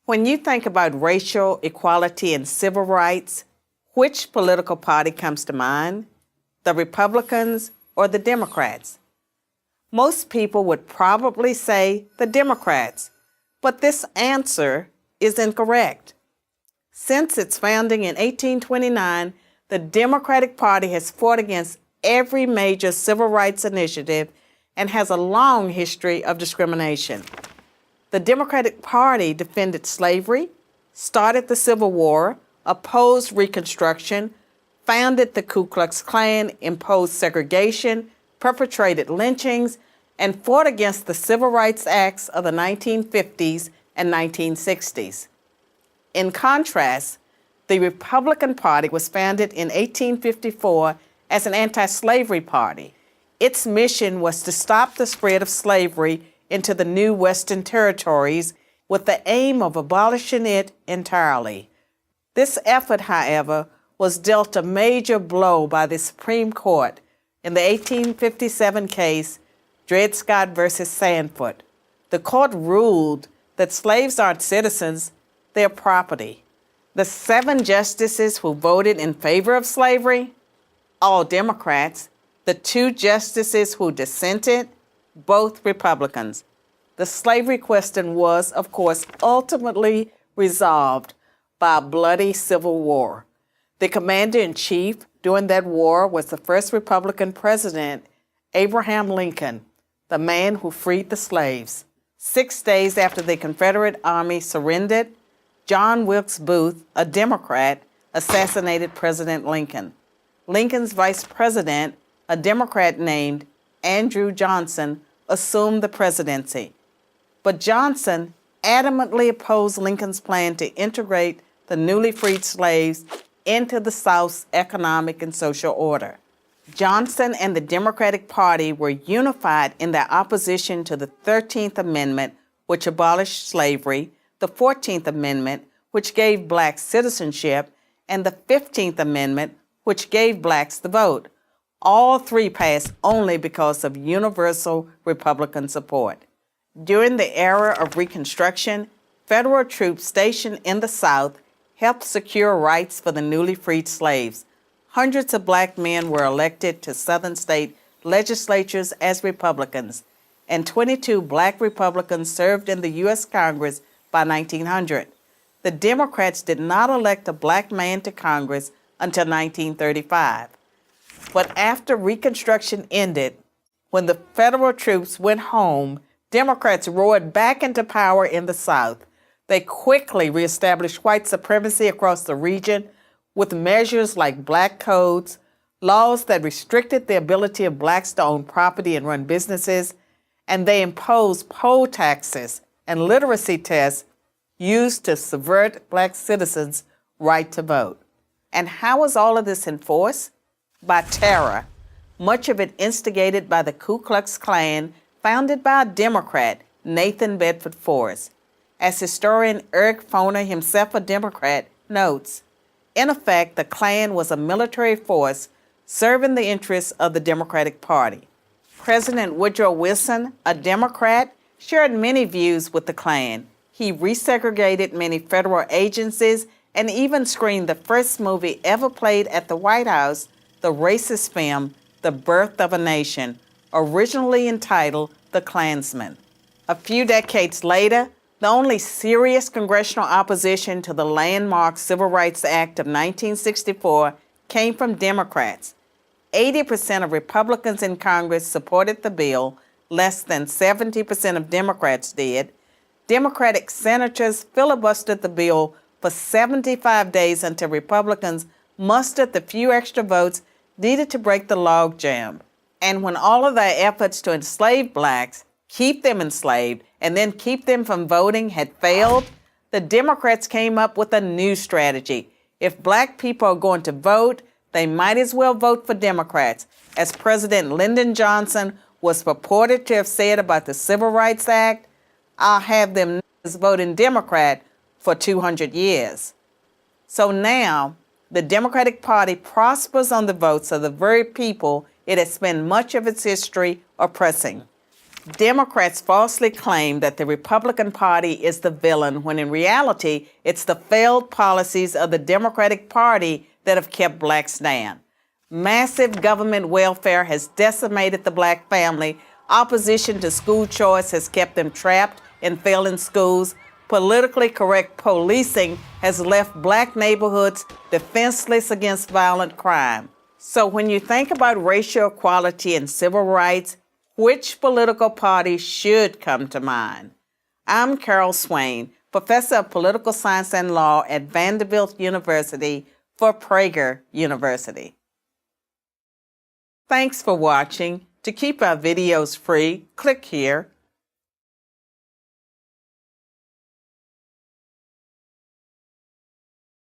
When you think about racial equality and civil rights, which political party comes to mind? The Republicans or the Democrats? Most people would probably say the Democrats, but this answer is incorrect. Since its founding in 1829, the Democratic Party has fought against every major civil rights initiative and has a long history of discrimination. The Democratic Party defended slavery, started the Civil War, opposed Reconstruction, founded the Ku Klux Klan, imposed segregation, perpetrated lynchings, and fought against the Civil Rights Acts of the 1950s and 1960s. In contrast, the Republican Party was founded in 1854 as an anti-slavery party. Its mission was to stop the spread of slavery into the new Western territories with the aim of abolishing it entirely. This effort, however, was dealt a major blow by the Supreme Court in the 1857 case Dred Scott versus Sandford. The court ruled that slaves aren't citizens, they're property. The 7 justices who voted in favor of slavery, all Democrats. The 2 justices who dissented, both Republicans. The slavery question was, of course, ultimately resolved by a bloody civil war. The commander-in-chief during that war was the first Republican president, Abraham Lincoln, the man who freed the slaves. 6 days after the Confederate Army surrendered, John Wilkes Booth, a Democrat, assassinated President Lincoln. Lincoln's vice president, a Democrat named Andrew Johnson, assumed the presidency. But Johnson adamantly opposed Lincoln's plan to integrate the newly freed slaves into the South's economic and social order. Johnson and the Democratic Party were unified in their opposition to the 13th Amendment, which abolished slavery, the 14th Amendment, which gave blacks citizenship, and the 15th Amendment, which gave blacks the vote. All 3 passed only because of universal Republican support. During the era of Reconstruction, federal troops stationed in the South helped secure rights for the newly freed slaves. Hundreds of black men were elected to Southern state legislatures as Republicans, and 22 black Republicans served in the U.S. Congress by 1900. The Democrats did not elect a black man to Congress until 1935. But after Reconstruction ended, when the federal troops went home, Democrats roared back into power in the South. They quickly reestablished white supremacy across the region with measures like black codes, laws that restricted the ability of blacks to own property and run businesses, and they imposed poll taxes and literacy tests used to subvert black citizens' right to vote. And how was all of this enforced? By terror, much of it instigated by the Ku Klux Klan, founded by a Democrat, Nathan Bedford Forrest. As historian Eric Foner, himself a Democrat, notes, in effect, the Klan was a military force serving the interests of the Democratic Party. President Woodrow Wilson, a Democrat, shared many views with the Klan. He resegregated many federal agencies and even screened the first movie ever played at the White House, the racist film, The Birth of a Nation, originally entitled The Klansman. A few decades later, the only serious congressional opposition to the landmark Civil Rights Act of 1964 came from Democrats. 80% of Republicans in Congress supported the bill, less than 70% of Democrats did. Democratic senators filibustered the bill for 75 days until Republicans mustered the few extra votes needed to break the logjam. And when all of their efforts to enslave blacks, keep them enslaved, and then keep them from voting had failed, the Democrats came up with a new strategy. If black people are going to vote, they might as well vote for Democrats, as President Lyndon Johnson was purported to have said about the Civil Rights Act. I'll have them voting Democrat for 200 years. So now, the Democratic Party prospers on the votes of the very people it has spent much of its history oppressing. Democrats falsely claim that the Republican Party is the villain when in reality it's the failed policies of the Democratic Party that have kept blacks down. Massive government welfare has decimated the black family. Opposition to school choice has kept them trapped in failing schools. Politically correct policing has left black neighborhoods defenseless against violent crime. So when you think about racial equality and civil rights, which political party should come to mind? I'm Carol Swain, professor of political science and law at Vanderbilt University for Prager University. Thanks for watching. To keep our videos free, click here.